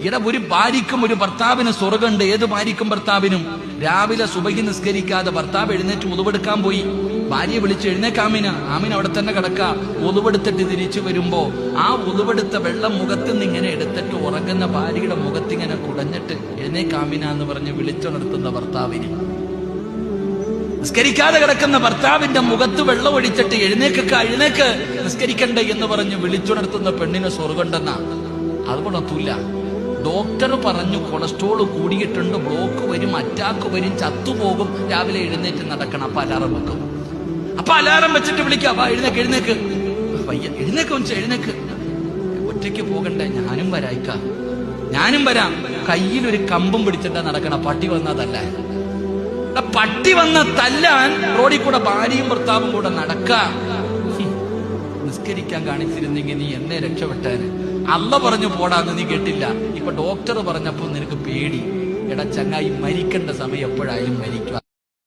ഇവിടെ ഒരു ഭാര്യയ്ക്കും ഒരു ഭർത്താവിന് സ്വർഗമുണ്ട്. ഏത് ഭാര്യയ്ക്കും ഭർത്താവിനും. രാവിലെ സുബഹി നിസ്കരിക്കാതെ ഭർത്താവ് എഴുന്നേറ്റ് ഉളുവെടുക്കാൻ പോയി. ഭാര്യയെ വിളിച്ച് എഴുന്നേക്കാമിന. ആമിന അവിടെ തന്നെ കിടക്ക. ഉളുവെടുത്തിട്ട് തിരിച്ചു വരുമ്പോ ആ ഉളുവെടുത്ത വെള്ളം മുഖത്ത് നിന്ന് ഇങ്ങനെ എടുത്തിട്ട് ഉറങ്ങുന്ന ഭാര്യയുടെ മുഖത്തിങ്ങനെ കുടഞ്ഞിട്ട് എഴുന്നേക്കാമിന എന്ന് പറഞ്ഞ് വിളിച്ചുണർത്തുന്ന ഭർത്താവിന്, നിസ്കരിക്കാതെ കിടക്കുന്ന ഭർത്താവിന്റെ മുഖത്ത് വെള്ളം ഒഴിച്ചിട്ട് എഴുന്നേക്ക് നിസ്കരിക്കണ്ടേ എന്ന് പറഞ്ഞ് വിളിച്ചുണർത്തുന്ന പെണ്ണിന് സ്വർഗമുണ്ടെന്നാ. അതുകൊണ്ടൊന്നുമില്ല. ഡോക്ടർ പറഞ്ഞു കൊളസ്ട്രോൾ കൂടിയിട്ടുണ്ട്, ബ്ലോക്ക് വരും, അറ്റാക്ക് വരും, ചത്തുപോകും, രാവിലെ എഴുന്നേറ്റ് നടക്കണം. അപ്പൊ അലാറം വെക്കും. അപ്പൊ അലാറം വെച്ചിട്ട് വിളിക്കാം, എഴുന്നേക്ക് വയ്യ, എഴുന്നേക്ക്. ഒറ്റയ്ക്ക് പോകണ്ടേ? ഞാനും വരാം. കയ്യിലൊരു കമ്പും പിടിച്ചിട്ടാ നടക്കണം. പട്ടി വന്നതല്ല. പട്ടി വന്ന തല്ലാൻ റോഡിൽ കൂടെ ഭാര്യയും ഭർത്താവും കൂടെ നടക്കാം. നിസ്കരിക്കാൻ കാണിച്ചിരുന്നെങ്കിൽ നീ എന്നെ രക്ഷപ്പെട്ടേന്. അല്ല പറഞ്ഞു പോടാന്ന് നീ കേട്ടില്ല. ഇപ്പൊ ഡോക്ടർ പറഞ്ഞപ്പോ നിനക്ക് പേടി. എടാ ചങ്ങായി, മരിക്കേണ്ട സമയം എപ്പോഴായാലും മരിക്കുക.